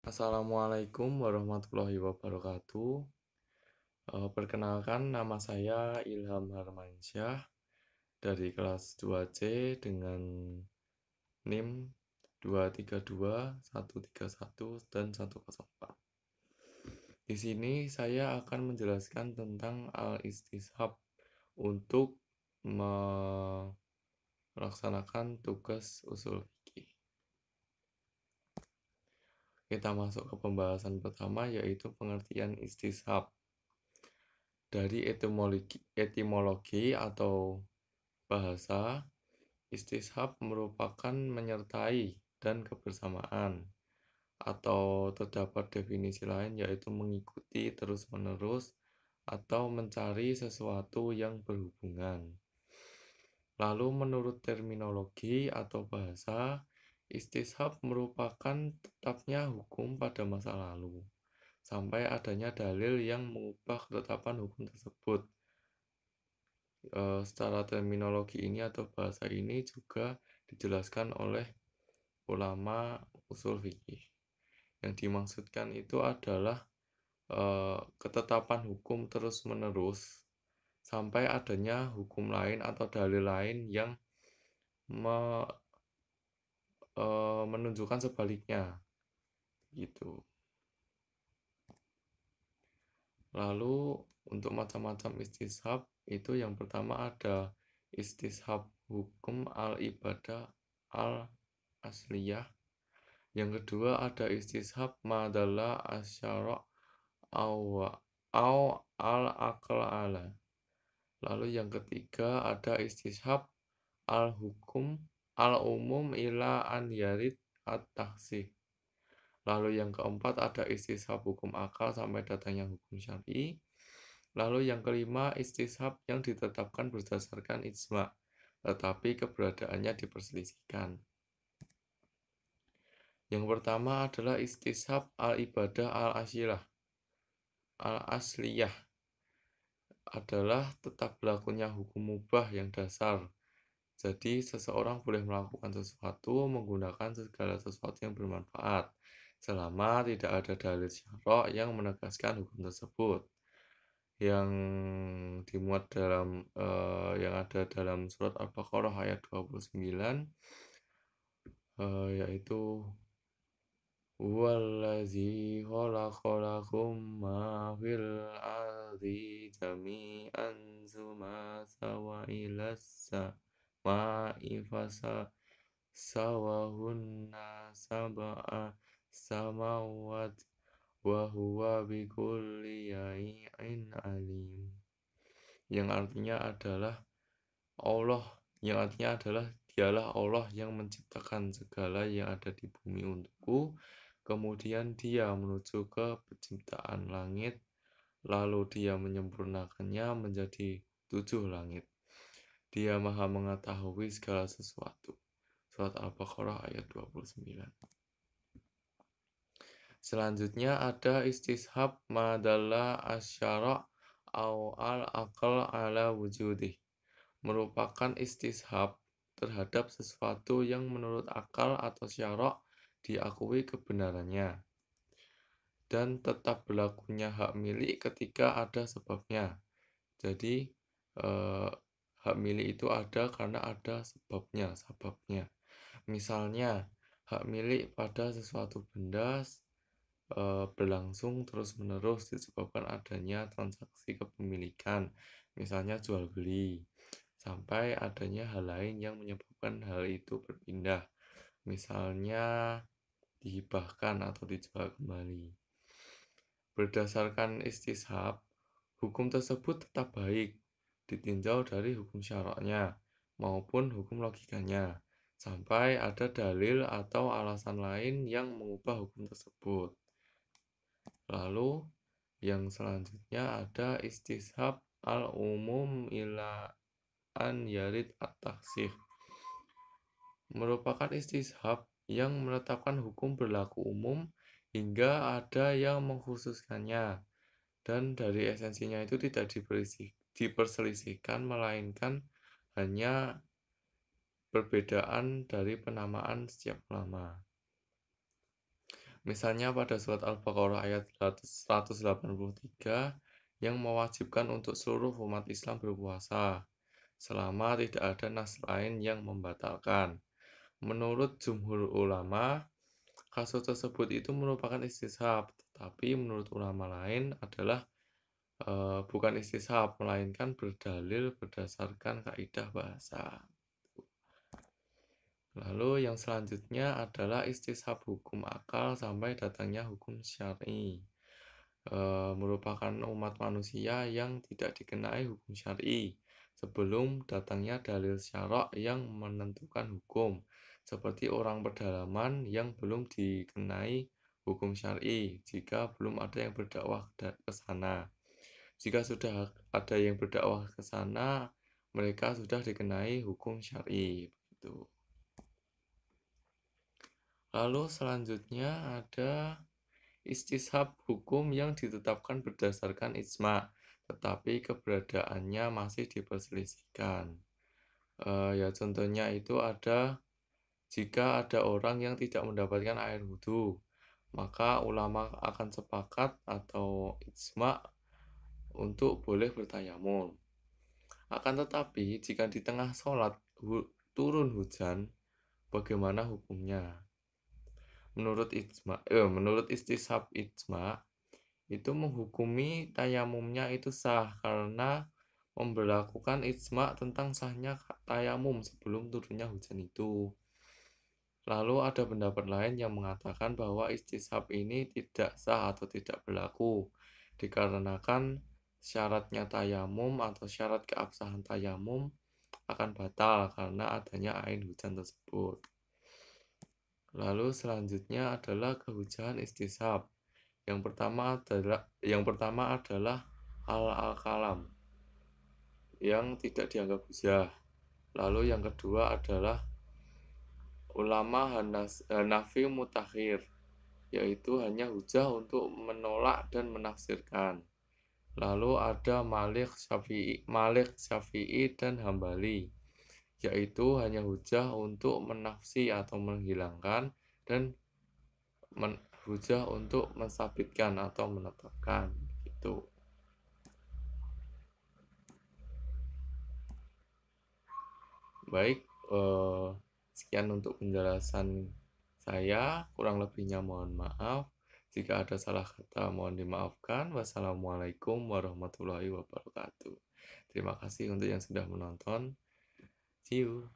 Assalamualaikum warahmatullahi wabarakatuh. Perkenalkan nama saya Ilham Harmansyah dari kelas 2C dengan NIM 232, 131, dan 104. Di sini saya akan menjelaskan tentang al-istishab untuk melaksanakan tugas usul fikih. Kita masuk ke pembahasan pertama, yaitu pengertian istishab. Dari etimologi atau bahasa, istishab merupakan menyertai dan kebersamaan, atau terdapat definisi lain yaitu mengikuti terus-menerus atau mencari sesuatu yang berhubungan. Lalu menurut terminologi atau bahasa, istishab merupakan tetapnya hukum pada masa lalu, sampai adanya dalil yang mengubah ketetapan hukum tersebut. Secara terminologi ini atau bahasa ini juga dijelaskan oleh ulama usul fikih. Yang dimaksudkan itu adalah ketetapan hukum terus-menerus sampai adanya hukum lain atau dalil lain yang menunjukkan sebaliknya, gitu. Lalu untuk macam-macam istishab itu yang pertama ada istishab hukum al-ibadah al-asliyah. Yang kedua ada istishab madalla asyara au al-aql ala. Lalu yang ketiga ada istishab al-hukum al-umum ila an yarid at-tahsih. Lalu yang keempat ada istishab hukum akal sampai datangnya hukum syar'i. Lalu yang kelima istishab yang ditetapkan berdasarkan ijma, tetapi keberadaannya diperselisihkan. Yang pertama adalah istishab al-ibadah al-asliyah adalah tetap berlakunya hukum mubah yang dasar. Jadi seseorang boleh melakukan sesuatu menggunakan segala sesuatu yang bermanfaat selama tidak ada dalil syara' yang menegaskan hukum tersebut. Yang dimuat dalam yang ada dalam surat Al-Baqarah ayat 29, yaitu huwallazi khalaqalakum ma fil ardi jami'an tsumma stawa ilas sama'i fasawwahunna sab'a samawat wa huwa bikulli syai'in alim. Yang artinya adalah dialah Allah yang menciptakan segala yang ada di bumi untukku, kemudian Dia menuju ke penciptaan langit, lalu Dia menyempurnakannya menjadi 7 langit. Dia Maha mengetahui segala sesuatu. Surat Al-Baqarah ayat 29. Selanjutnya ada istishab madalla asyara' au al-aql ala wujudih. Merupakan istishab terhadap sesuatu yang menurut akal atau syara' diakui kebenarannya dan tetap berlakunya hak milik ketika ada sebabnya. Jadi hak milik itu ada karena ada sebabnya. Misalnya hak milik pada sesuatu benda berlangsung terus-menerus disebabkan adanya transaksi kepemilikan, misalnya jual beli, sampai adanya hal lain yang menyebabkan hal itu berpindah, misalnya dihibahkan atau dijual kembali. Berdasarkan istishab, hukum tersebut tetap baik ditinjau dari hukum syara'nya maupun hukum logikanya, sampai ada dalil atau alasan lain yang mengubah hukum tersebut. Lalu yang selanjutnya ada istishab al-umum ila an yarid at-takhsih. Merupakan istishab yang menetapkan hukum berlaku umum hingga ada yang mengkhususkannya, dan dari esensinya itu tidak diperselisihkan, melainkan hanya perbedaan dari penamaan setiap ulama. Misalnya pada surat Al-Baqarah ayat 183 yang mewajibkan untuk seluruh umat Islam berpuasa selama tidak ada nas lain yang membatalkan. Menurut jumhur ulama, kasus tersebut itu merupakan istishab, tetapi menurut ulama lain adalah bukan istishab, melainkan berdalil berdasarkan kaidah bahasa. Lalu yang selanjutnya adalah istishab hukum akal sampai datangnya hukum syar'i. Merupakan umat manusia yang tidak dikenai hukum syar'i sebelum datangnya dalil syara' yang menentukan hukum, seperti orang pedalaman yang belum dikenai hukum syar'i jika belum ada yang berdakwah ke sana. Jika sudah ada yang berdakwah ke sana, mereka sudah dikenai hukum syar'i. Begitu. Lalu selanjutnya ada istishab hukum yang ditetapkan berdasarkan ijma, tetapi keberadaannya masih diperselisihkan. Ya contohnya itu ada jika ada orang yang tidak mendapatkan air wudhu, maka ulama akan sepakat atau ijma untuk boleh bertayamum. Akan tetapi jika di tengah sholat turun hujan, bagaimana hukumnya? Menurut istishab ijma itu menghukumi tayamumnya itu sah karena memberlakukan ijma tentang sahnya tayamum sebelum turunnya hujan itu. Lalu ada pendapat lain yang mengatakan bahwa istishab ini tidak sah atau tidak berlaku dikarenakan syaratnya tayamum atau syarat keabsahan tayamum akan batal karena adanya air hujan tersebut. Lalu selanjutnya adalah kehujahan istishab. Yang pertama adalah al-kalam yang tidak dianggap hujah. Lalu yang kedua adalah ulama Hanafi mutakhir, yaitu hanya hujah untuk menolak dan menafsirkan. Lalu ada Malik Syafi'i dan Hambali, yaitu hanya hujah untuk menafsi atau menghilangkan dan hujah untuk mensabitkan atau menetapkan gitu. Baik, sekian untuk penjelasan saya, kurang lebihnya mohon maaf. Jika ada salah kata mohon dimaafkan. Wassalamualaikum warahmatullahi wabarakatuh. Terima kasih untuk yang sudah menonton. See you.